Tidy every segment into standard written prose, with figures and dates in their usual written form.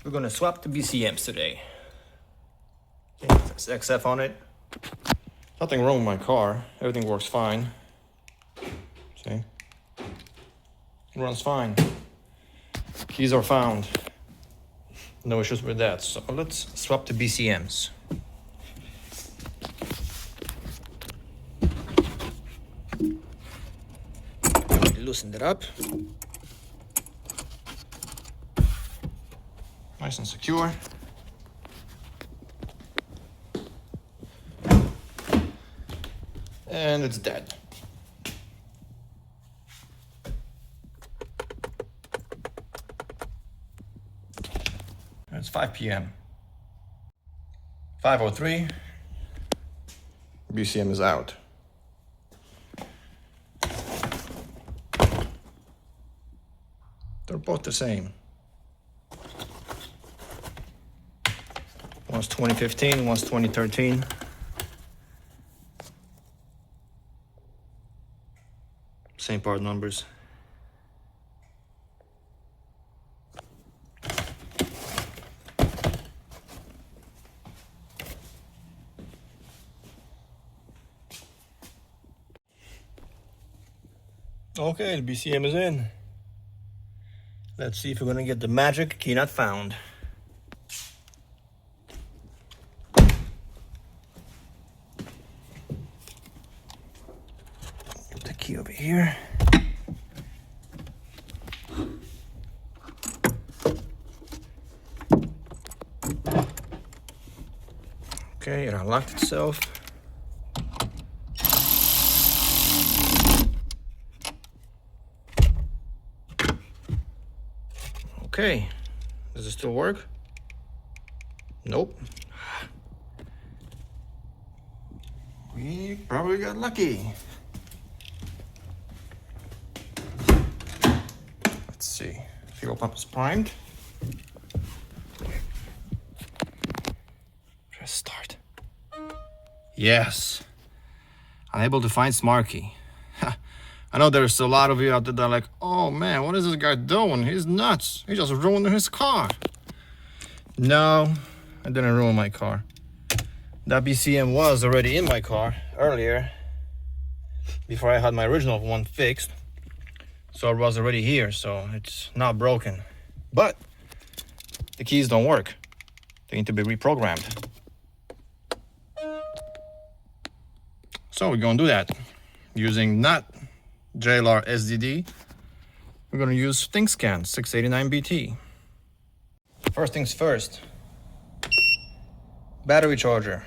We're gonna swap the BCMs today. Okay, it's XF on it. Nothing wrong with my car. Everything works fine. See? It runs fine. Keys are found. No issues with that. So let's swap the BCMs. Loosen it up. Nice and secure. And it's dead. It's 5 p.m. 5:03. BCM is out. They're both the same. One's 2015, one's 2013. Same part numbers. Okay, the BCM is in. Let's see if we're gonna get the magic key not found. Put the key over here. Okay, it unlocked itself. Okay, does it still work? Nope. We probably got lucky. Let's see. Fuel pump is primed. Press start. Yes. I'm able to find smart key. I know there's a lot of you out there that are like, oh man, what is this guy doing? He's nuts. He just ruined his car. No, I didn't ruin my car. That BCM was already in my car earlier, before I had my original one fixed. So it was already here, so it's not broken. But the keys don't work. They need to be reprogrammed. So we're gonna do that using not JLR SDD. We're gonna use Thinkscan 689BT. First things first. Battery charger.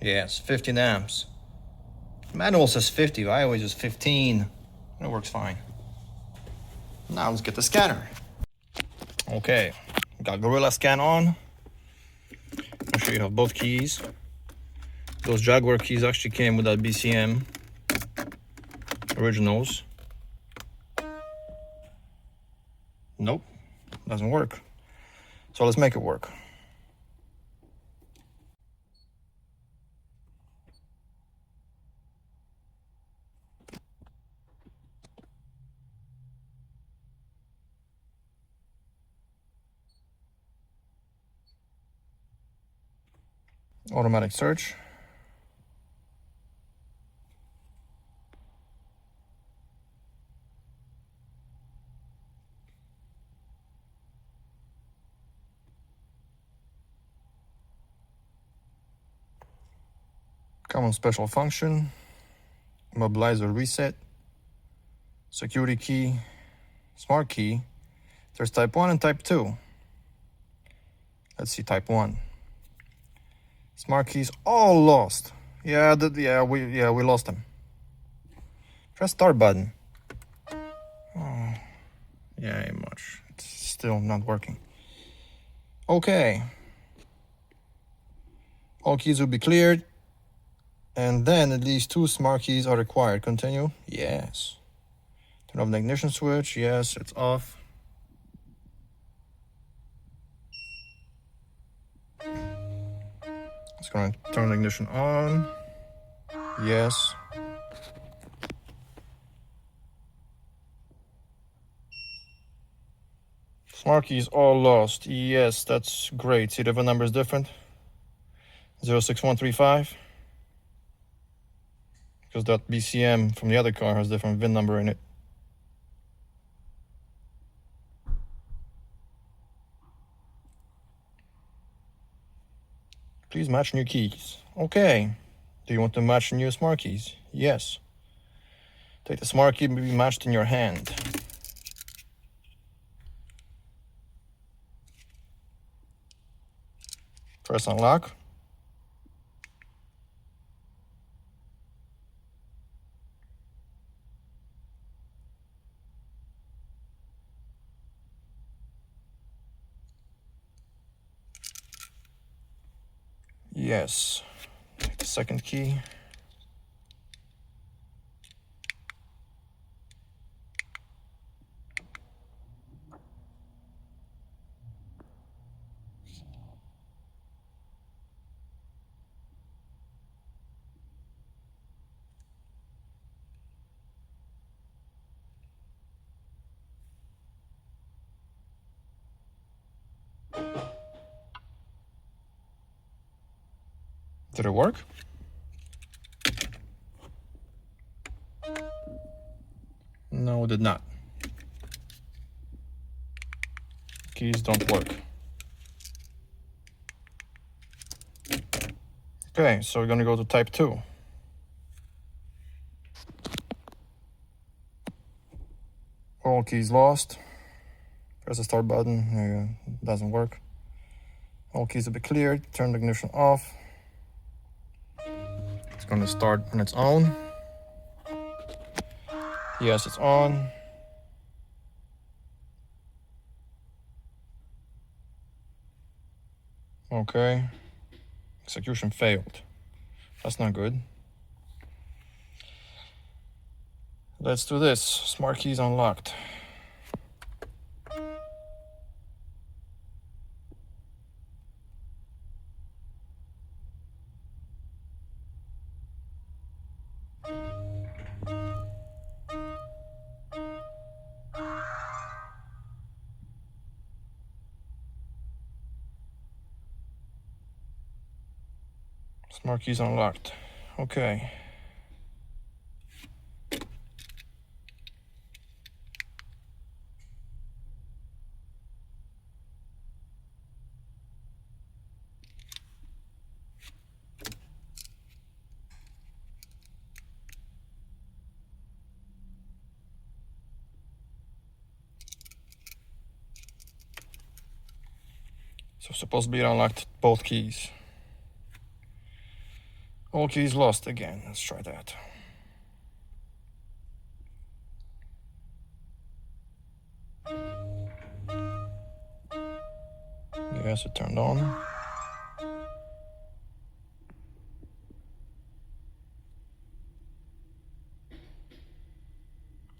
Yes, 15 amps. Manual says 50, but I always use 15. It works fine. Now let's get the scanner. Okay, got Gorilla Scan on. Make sure you have both keys. Those Jaguar keys actually came with that BCM. Originals. Nope, doesn't work. So let's make it work. Automatic search. Common special function, mobilizer reset, security key, smart key. There's type 1 and type 2. Let's see type 1. Smart keys all lost. Yeah, we lost them. Press start button. Oh, yeah, ain't much. It's still not working. Okay. All keys will be cleared. And then at least 2 smart keys are required. Continue? Yes. Turn off the ignition switch. Yes, it's off. It's going to turn the ignition on. Yes. Smart keys all lost. Yes, that's great. See, the VIN number is different. 06135. Because that BCM from the other car has different VIN number in it. Please match new keys. Okay. Do you want to match new smart keys? Yes. Take the smart key to be matched in your hand. Press unlock. Yes. Take the second key. Did it work? No, it did not. Keys don't work. Okay, so we're gonna go to type 2. All keys lost. Press the start button. It doesn't work. All keys will be cleared. Turn the ignition off. It's gonna start on its own. Yes, it's on. Okay. Execution failed. That's not good. Let's do this. Smart keys unlocked. Smart keys unlocked. Okay. So supposed to be unlocked both keys. All keys lost again. Let's try that. Yes, it turned on.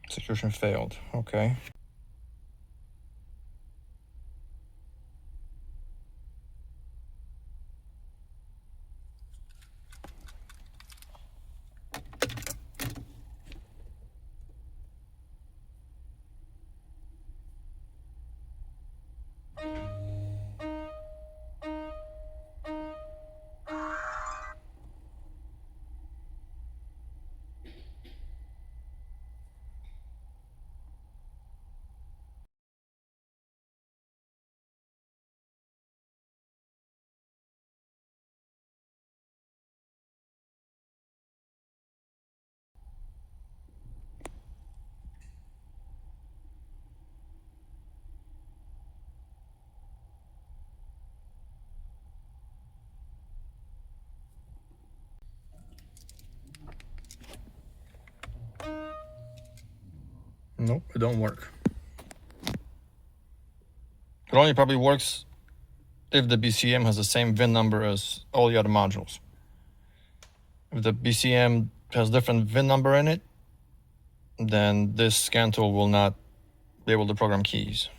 Execution failed. Okay. Nope, it don't work. It only probably works if the BCM has the same VIN number as all the other modules. If the BCM has different VIN number in it, then this scan tool will not be able to program keys.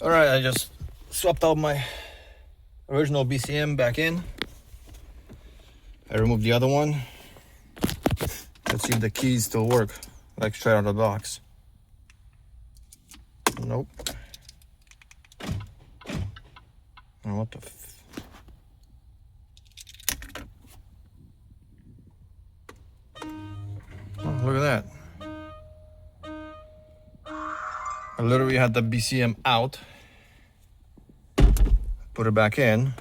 All right, I just swapped out my original BCM back in. I removed the other one. Let's see if the keys still work, like straight out of the box. Nope. Oh, what the oh, look at that. I literally had the BCM out, put it back in,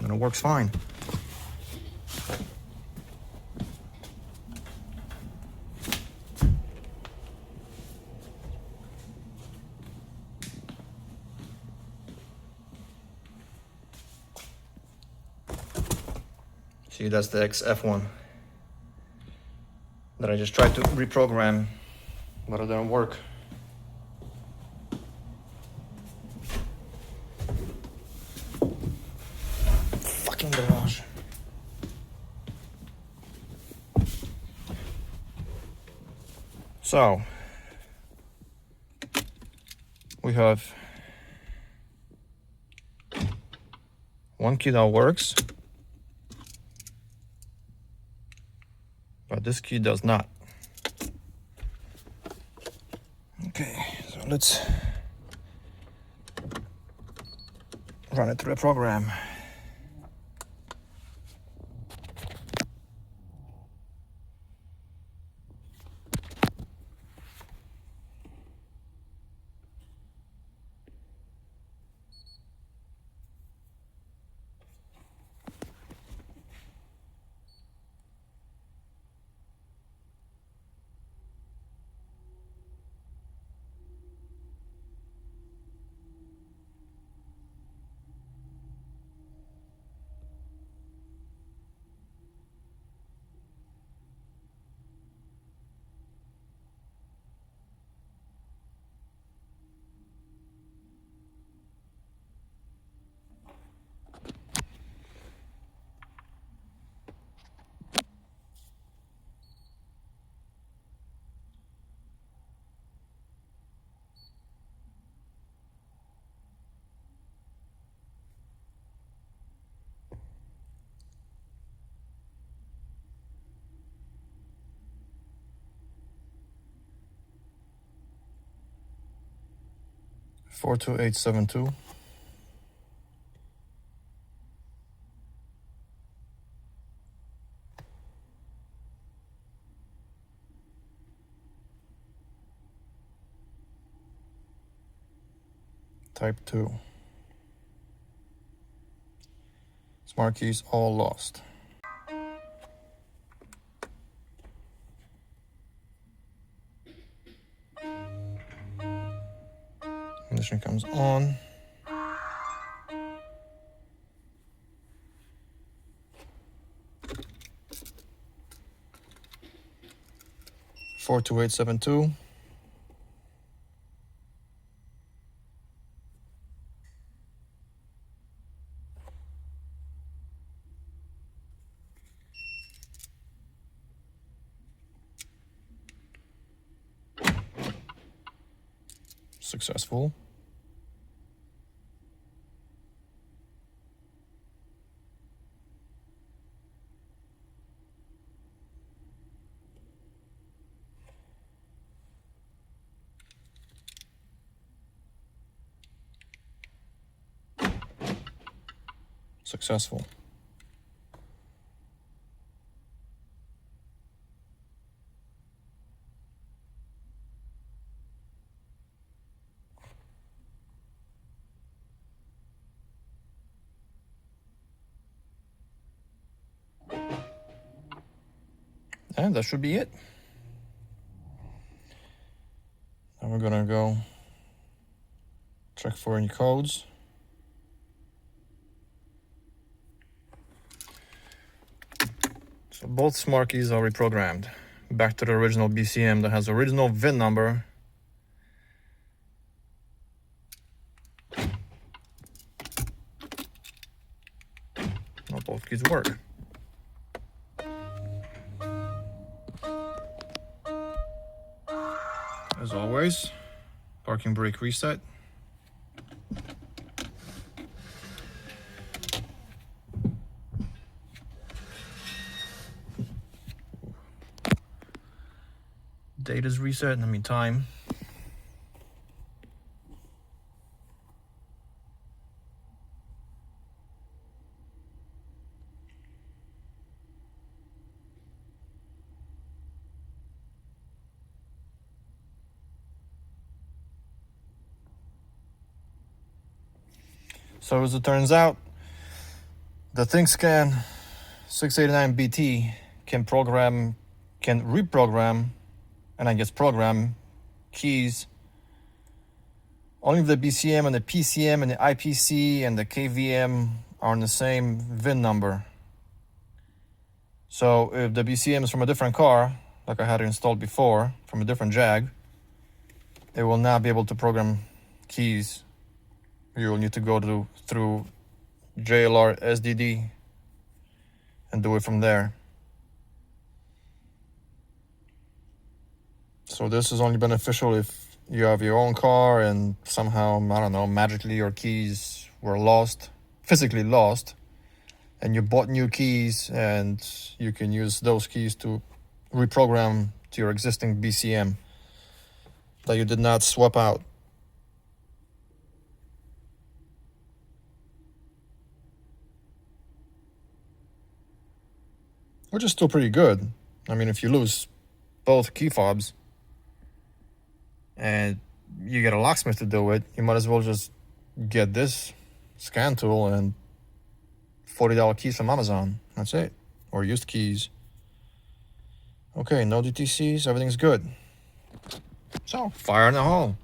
and it works fine. See, that's the XF one that I just tried to reprogram, but it didn't work. Fucking garage. So, we have one key that works, but this key does not. Okay, so let's run it through a program. Four two eight seven two. Type 2. Smart keys all lost. Ignition comes on. Four two eight seven two. Successful. Successful. And that should be it. Now we're gonna go check for any codes. So both smart keys are reprogrammed back to the original BCM that has original VIN number. Now both keys work. As always, parking brake reset. Date is reset, I mean time. So as it turns out, the Thinkscan 689BT can reprogram, and I guess program keys only if the BCM and the PCM and the IPC and the KVM are on the same VIN number. So if the BCM is from a different car, like I had it installed before, from a different Jag, it will not be able to program keys. You will need to go through JLR SDD and do it from there. So this is only beneficial if you have your own car and somehow, I don't know, magically your keys were lost, physically lost, and you bought new keys, and you can use those keys to reprogram to your existing BCM that you did not swap out. Which is still pretty good. I mean, if you lose both key fobs and you get a locksmith to do it, you might as well just get this scan tool and $40 keys from Amazon. That's it. Or used keys. Okay, no DTCs, everything's good. So, fire in the hole.